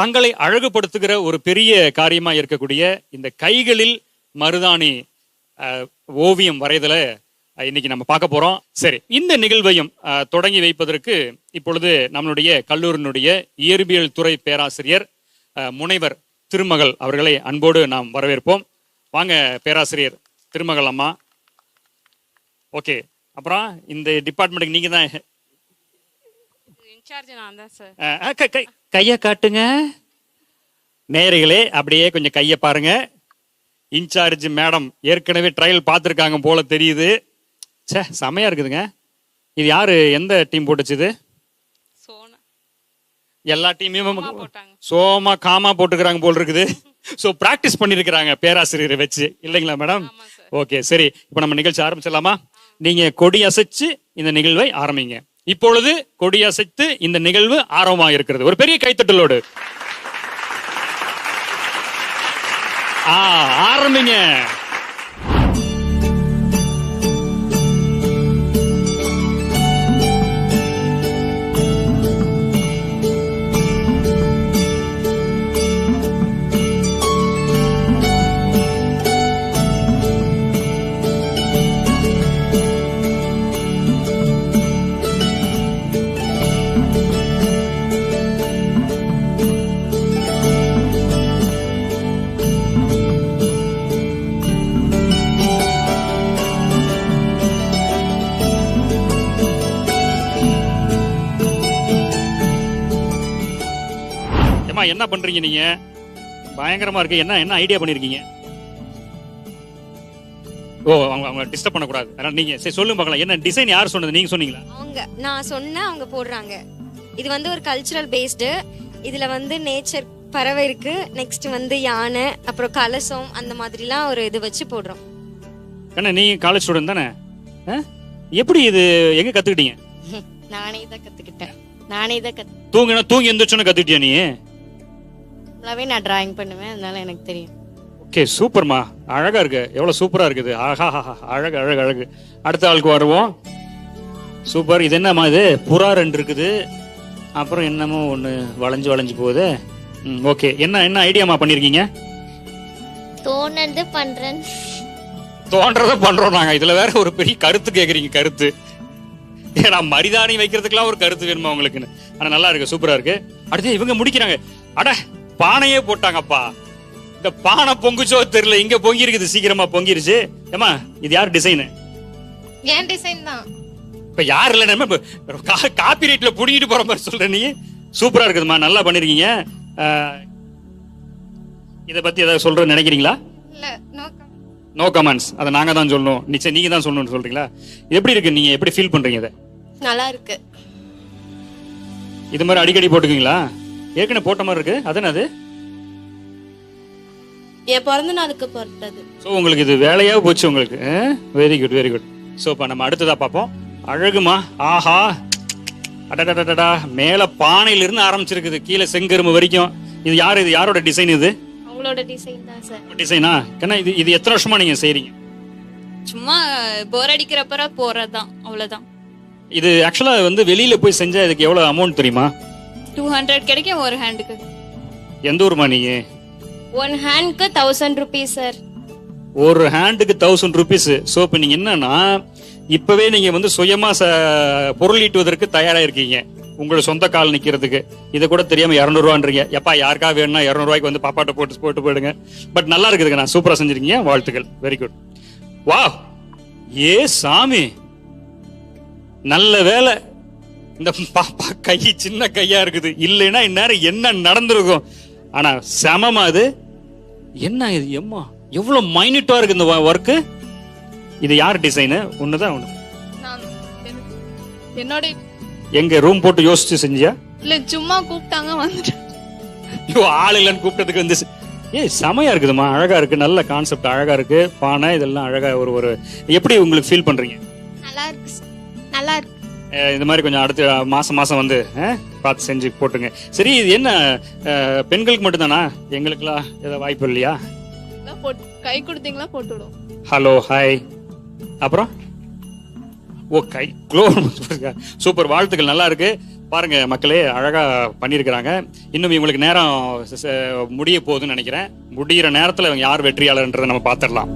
தங்களை அழகுபடுத்துகிற ஒரு பெரிய காரியமா இருக்கக்கூடிய இந்த கைகளில் மருதாணி ஓவியம் வரைதல இன்னைக்கு நம்ம பார்க்க போறோம். சரி, இந்த நிகழ்வையும் தொடங்கி வைப்பதற்கு இப்பொழுது நம்மளுடைய கல்லூரியினுடைய இயற்பியல் துறை பேராசிரியர் முனைவர் திருமகள் அவர்களை அன்போடு நாம் வரவேற்போம். வாங்க பேராசிரியர் திருமகள் அம்மா. ஓகே, அப்புறம் இந்த டிபார்ட்மெண்ட்டுக்கு நீங்க தான் இன்சார்ஜ். நான் தான் சார். கையை காட்டுங்க நேயர்களே, அப்படியே கொஞ்சம் கையை பாருங்க. இன்சார்ஜ் மேடம் ஏற்கனவே ட்ரையல் பார்த்துருக்காங்க போல தெரியுது. சே, செமையா இருக்குதுங்க. இது யாரு, எந்த டீம் போட்டுச்சு இது? சோனா. எல்லா டீமையும் சோமா காமா போட்டுக்கிறாங்க போல் இருக்குது. ஸோ ப்ராக்டிஸ் பண்ணியிருக்கிறாங்க பேராசிரியரை வச்சு, இல்லைங்களா மேடம்? ஓகே, சரி, இப்போ நம்ம நிகழ்ச்சி ஆரம்பிச்சிடலாமா? நீங்க கொடி அசைச்சு இந்த நிகழ்வை ஆரம்பிங்க. இப்பொழுது கொடி அசைத்து இந்த நிகழ்வு ஆரம்பமாக இருக்கிறது. ஒரு பெரிய கைத்தட்டலோடு ஆரம்பிங்க. என்ன பண்றீங்க நீங்க? பயங்கரமா இருக்கு. என்ன என்ன ஐடியா பண்ணிருக்கீங்க? ஓ, அவங்க டிஸ்டர்ப் பண்ண கூடாது, அதனால நீங்க சரி சொல்லுங்க பார்க்கலாம். என்ன டிசைன் யார் சொன்னது? நீங்க சொன்னீங்களா? நான் சொன்னேன், அவங்க போடுறாங்க. இது வந்து ஒரு கல்ச்சுரல் பேஸ்டு. இதுல வந்து நேச்சர் பறவை இருக்கு, நெக்ஸ்ட் வந்து யானை, அப்புறம் கலசம், அந்த மாதிரிலாம் ஒரு இது வச்சு போடுறோம். கண்ணா, நீ காலேஜ் ஸ்டூடெண்ட் தானே? எப்படி இது எங்க கத்துக்கிட்டீங்க? நானே தான் கத்துக்கிட்டேன். தூங்கி எந்திரிச்சோன்னு கத்துக்கிட்டியா நீ? நான் டிராயிங் பண்ணுவேன், அதனால எனக்கு தெரியும். ஓகே, சூப்பர்மா, அழகா இருக்கு. எவ்வளவு சூப்பரா இருக்குது. ஆஹா, அழகு அழகு அழகு. அடுத்த ஆளுக்கு வருவோம். சூப்பர். இது என்னம்மா இது? புறா ரெண்டு இருக்குது, அப்புறம் என்னமோ ஒண்ணு வளைஞ்சு போகுது. ஓகே, என்ன என்ன ஐடியாமா பண்ணிருக்கீங்க? தோன்றத பண்றோம் நாங்க. இதுல வேற ஒரு பெரிய கருத்து கேக்குறீங்க. கருத்து ஏன்னா மரிதாணி வைக்கிறதுக்கெல்லாம் ஒரு கருத்து வேணுமா உங்களுக்குன்னு? ஆனா நல்லா இருக்கு, சூப்பரா இருக்கு. அடுத்து இவங்க முடிக்கிறாங்க. அட, பானையே போட்டாங்கப்பா. இந்த பானை பொங்குச்சோ தெரியல, இங்க பொங்கி இருக்குது, சீக்கிரமா பொங்கிருச்சு. ஏமா, இது யார் டிசைன்? ஏன் டிசைன் தான். இப்ப யார் இல்ல, காப்பி ரைட்ல புடிங்கிட்டு போற மாதிரி சொல்ற நீ. சூப்பரா இருக்குதுமா, நல்லா பண்ணிருக்கீங்க. இத பத்தி ஏதாவது சொல்ற நினைக்கிறீங்களா? No comments. அதை நாங்க தான் சொல்லணும், நிச்சயம் நீங்க தான் சொல்லணும்னு சொல்றீங்களா? எப்படி இருக்கு, நீங்க எப்படி ஃபீல் பண்றீங்க? இதை நல்லா இருக்கு. இது மாதிரி அடிக்கடி போட்டுக்கீங்களா? ஏற்கனவே போட்ட மாதிரி இருக்கு. அது என்னது? என் பிறந்த நாளுக்கு போட்டது. ஸோ உங்களுக்கு இது வேலையா போச்சு உங்களுக்கு. Very good, very good. So இப்போ நம்ம அடுத்ததா பார்ப்போம். அழகுமா, ஆஹா, அடடடடா, மேல பானையில இருந்து ஆரம்பிச்சிருக்குது, கீழே செங்கரும்பு வரைக்கும். இது யாரு, இது யாரோட டிசைன்? இது அவங்களோட டிசைன் தான் சார். டிசைனா? ஏன்னா இது எத்தனை வருஷமா நீங்க செய்றீங்க? சும்மா போர் அடிக்கிறப்ப போறதுதான், அவ்வளவுதான். இது ஆக்சுவலா வந்து வெளியில போய் செஞ்சா இதுக்கு எவ்வளவு அமௌண்ட் தெரியுமா? 200 கிடைக்கும் ஒரு ஹேண்டுக்கு. எந்த ஊர்மா நீங்க? ஒன் ஹேண்டுக்கு 1000 rupees சார். ஒரு ஹேண்டுக்கு 1000 rupees. ஸோ இப்போ நீங்க என்னன்னா, இப்பவே நீங்க வந்து சுயமா பொருள் ஈட்டுவதற்கு தயாரா இருக்கீங்க, உங்களோட சொந்த கால் நிக்கிறதுக்கு. இதை கூட தெரியாம 200 ரூபான்றீங்க. எப்பா, யாருக்கா வேணும்னா 200 ரூபாய்க்கு வந்து பாப்பாட்ட போட்டு போயிடுங்க. பட் நல்லா இருக்குதுங்க, நான் சூப்பரா செஞ்சிருக்கீங்க, வாழ்த்துக்கள், வெரி குட். வா, ஏ சாமி, நல்ல வேலை இந்த பாப்பா கை சின்ன கையா இருக்குது, இல்லைன்னா இந்நேரம் என்ன நடந்திருக்கும். ஆனா சமமா அது என்ன இது? எம்மா, எவ்வளவு மைனியூட்டா இருக்கு இந்த ஒர்க்கு. இது யார் டிசைன்? ஒண்ணுதான் ஒண்ணு. என்னோட எங்க ரூம் போட்டு யோசிச்சு செஞ்சியா? இல்ல, சும்மா கூப்பிட்டாங்க வந்துட்டேன். ஐயோ, ஆள் இல்லைன்னு கூப்பிட்டதுக்கு வந்து. செமையா இருக்குதுமா, அழகா இருக்கு, நல்ல கான்செப்ட், அழகா இருக்கு. பானை இதெல்லாம் அழகா. ஒரு எப்படி உங்களுக்கு ஃபீல் பண்றீங்க? நல்லா இருக்கு, நல்லா இருக்கு. இந்த மாதிரி கொஞ்சம் அடுத்த மாசம் வந்து பார்த்து செஞ்சு போட்டுங்க. சரி, இது என்ன பெண்களுக்கு மட்டும்தானா? எங்களுக்குலாம் ஏதாவது வாய்ப்பு இல்லையா? கை கொடுத்தீங்களா போட்டு விடும். Hello, hi. அப்புறம் ஓ, கை க்ளோ. சூப்பர், வாழ்த்துக்கள், நல்லா இருக்கு. பாருங்க மக்களே, அழகா பண்ணியிருக்கிறாங்க. இன்னும் இவங்களுக்கு நேரம் முடிய போகுதுன்னு நினைக்கிறேன். முடிகிற நேரத்தில் இவங்க யார் வெற்றியாளர்ன்றதை நம்ம பார்த்துடலாம்.